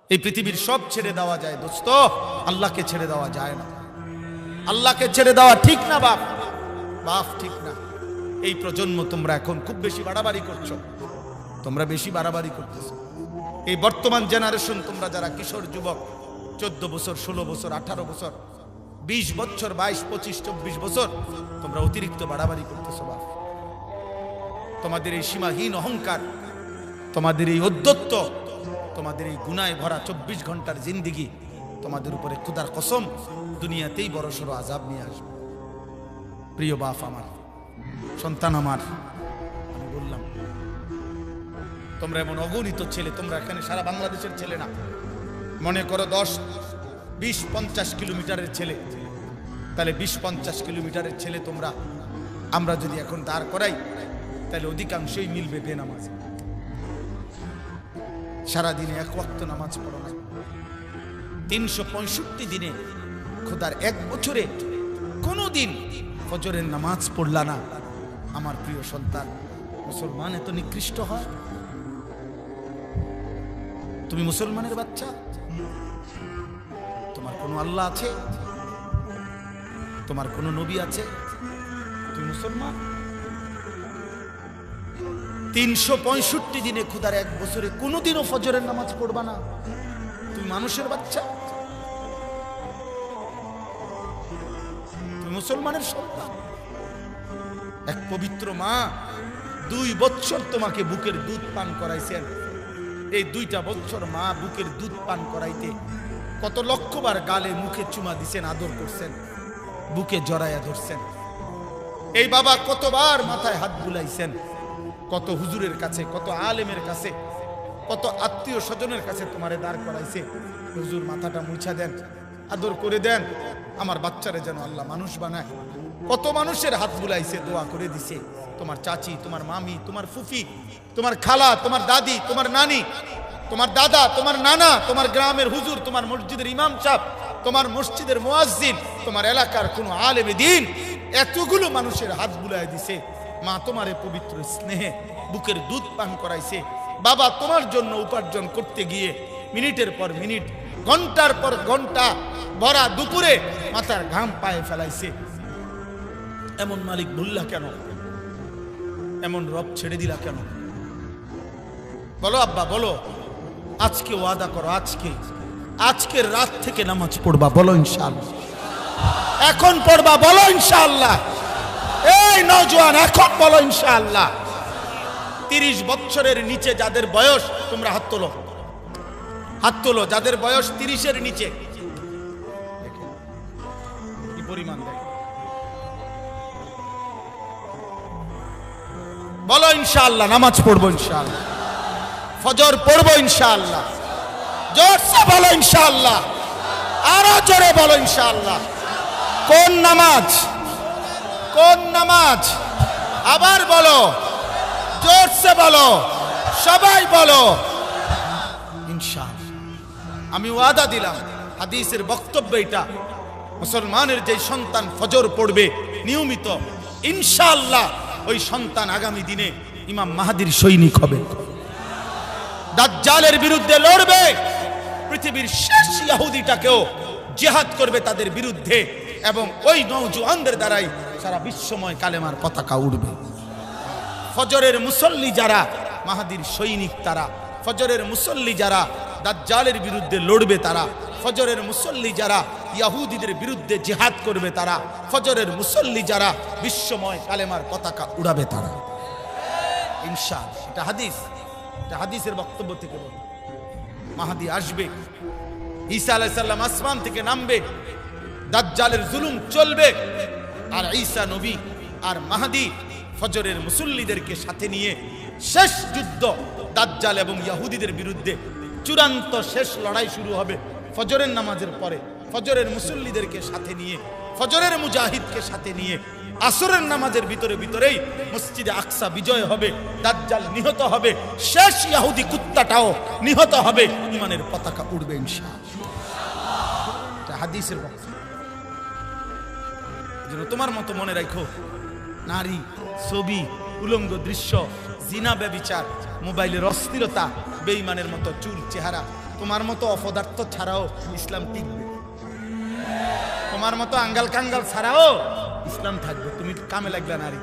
এই পৃথিবীর সব ছেড়ে দেওয়া যায় দোস্ত, আল্লাহকে ছেড়ে দেওয়া যায় না। আল্লাহকে ছেড়ে দেওয়া ঠিক না বাপ, বাপ ঠিক না। এই প্রজন্ম তোমরা এখন খুব বেশি বাড়াবাড়ি করছো, তোমরা বেশি বাড়াবাড়ি করতেছো। এই বর্তমান জেনারেশন, তোমরা যারা কিশোর যুবক, 14 বছর, 16 বছর, 18 বছর, 20 বছর, 22, 25, 24 বছর, তোমরা অতিরিক্ত বাড়াবাড়ি করতেছো বাপ। তোমাদের এই সীমাহীন অহংকার, তোমাদের এই অধ্যত্ব, তোমাদের এই গুনায় ভরা 24 ঘন্টার জিন্দিগি, তোমাদের উপরে খোদার কসম দুনিয়াতেই বড় সড়ো আযাব নিয়ে আসবে। প্রিয় বাপ আমার, সন্তান আমার, আমি বললাম তোমরা এমন অগণিত ছেলে, তোমরা এখানে সারা বাংলাদেশের ছেলে না, মনে করো 10, 20, 50 কিলোমিটারের ছেলে, তাহলে 20-50 কিলোমিটারের ছেলে তোমরা, আমরা যদি এখন দাঁড় করাই তাহলে অধিকাংশই মিলবে বেনামাজ। সারাদিনে এক ওয়াক্ত নামাজ পড়ো না, 365 দিনে, খোদার এক বছরে কোনোদিন ফজরের নামাজ পড়লা না। আমার প্রিয় সন্তান, মুসলমান এত নিকৃষ্ট হয়? তুমি মুসলমানের বাচ্চা, তোমার কোনো আল্লাহ আছে? তোমার কোনো নবী আছে? তুমি মুসলমান? 365 দিনে, খোদার এক বছরে কোনোদিনও ফজরের নামাজ পড়বা না? তুমি মানুষের বাচ্চা? তুমি মুসলমানের সন্তান। এক পবিত্র মা 2 বছর তোমাকে বুকের দুধ পান করাইছেন। এই 2টা বছর মা বুকের দুধ পান করাইতে কত লক্ষবার গালে মুখে চুমা দিছেন, আদর করছেন, বুকে জড়াইয়া ধরছেন। এই বাবা কতবার মাথায় হাত বুলাইছেন, কত হুজুরের কাছে, কত আলেমের কাছে, কত আত্মীয় স্বজনের কাছে তোমারে দাঁড় করাইছে, হুজুর মাথাটা মুছা দেন, আদর করে দেন, আমার বাচ্চারে যেন আল্লাহ মানুষ বানায়। কত মানুষের হাত বুলাইছে, দোয়া করে দিছে। তোমার চাচি, তোমার মামি, তোমার ফুফি, তোমার খালা, তোমার দাদি, তোমার নানি, তোমার দাদা, তোমার নানা, তোমার গ্রামের হুজুর, তোমার মসজিদের ইমাম সাহেব, তোমার মসজিদের মুয়াজ্জিন, তোমার এলাকার কোনো আলেমে দ্বীন, এতগুলো মানুষের হাত বুলাই দিছে। মা তোমারে পবিত্র স্নেহে বুকের দুধ পান করাইছে। বাবা তোমার জন্য উপার্জন করতে গিয়ে মিনিটের পর মিনিট, ঘন্টার পর ঘন্টা, ভরা দুপুরে মাথার ঘাম পায়ে ফেলাইছে। এমন মালিক ভুললা কেন? এমন রব ছেড়ে দিলা কেন? বলো আব্বা, বলো। আজকে ওয়াদা করো, আজকের রাত থেকে নামাজ পড়বা, বলো ইনশাআল্লাহ। এখন পড়বা, বলো ইনশাআল্লাহ। এই নওজোয়ান, এখন বলো ইনশাআল্লাহ। 30 বছরের নিচে যাদের বয়স, তোমরা হাত তোলো, হাত তোলো, যাদের বয়স 30-এর নিচে। কি পরিমাণ দেয়, বলো ইনশাআল্লাহ। নামাজ পড়বো ইনশাআল্লাহ, ফজর পড়বো ইনশাআল্লাহ। জোরসে বলো ইনশাআল্লাহ, আরো জোরে বলো ইনশাআল্লাহ। কোন নামাজ? কোন নামাজ? আবার বলো, জোরসে বলো, সবাই বলো ইনশাআল্লাহ। আমি ওয়াদা দিলাম, হাদিসের বক্তব্য এটা, মুসলমানের যে সন্তান ফজর পড়বে নিয়মিত, ইনশাআল্লাহ ওই সন্তান আগামী দিনে ইমাম মাহদীর সৈনিক হবে, দাজ্জালের বিরুদ্ধে লড়বে, পৃথিবীর শেষ ইহুদিটাকেও জিহাদ করবে তাদের বিরুদ্ধে, এবং ওই নওজোয়ানদের দ্বারাই সারা বিশ্বময় কালেমার পতাকা উড়বে। ফজরের মুসল্লি যারা মাহদীর সৈনিক, তারা ফজরের মুসল্লি যারা দাজ্জালের বিরুদ্ধে লড়বে, তারা ফজরের মুসল্লি যারা ইহুদিদের বিরুদ্ধে জিহাদ করবে, তারা ফজরের মুসল্লি যারা বিশ্বময় কালেমার পতাকা উড়াবে, তারা ইনশাআল্লাহ। এটা হাদিস, এটা হাদিসের বক্তব্য থেকে বলি। মাহদী আসবে, ঈসা আলাইহিস সালাম আসমান থেকে নামবে, দাজ্জালের জুলুম চলবে, আর ঈসা নবী আর মাহদী ফজরের মুসল্লিদেরকে সাথে নিয়ে শেষ যুদ্ধ দাজ্জাল এবং ইহুদিদের বিরুদ্ধে চূড়ান্ত শেষ লড়াই শুরু হবে ফজরের নামাজের পরে। ফজরের মুসল্লিদেরকে সাথে নিয়ে, ফজরের মুজাহিদকে সাথে নিয়ে আসরের নামাজের ভিতরেই মসজিদে আকসা বিজয় হবে, দাজ্জাল নিহত হবে, শেষ ইহুদি কুত্তাটাও নিহত হবে, ঈমানের পতাকা উড়বে ইনশাআল্লাহ। এটা হাদিসের বক্তব্য। যেন তোমার মতো মনে রাখো, নারী, ছবি, উলঙ্গ দৃশ্য, জিনা, ব্যভিচার, মোবাইলের অস্থিরতা, বেঈমানের মতো চুল চেহারা, তোমার মতো অপদার্থ ছাড়াও ইসলাম টিকবে, তোমার মতো আঙ্গাল কাঙ্গাল ছাড়াও ইসলাম থাকবে। তুমি কামে লাগবে নারী।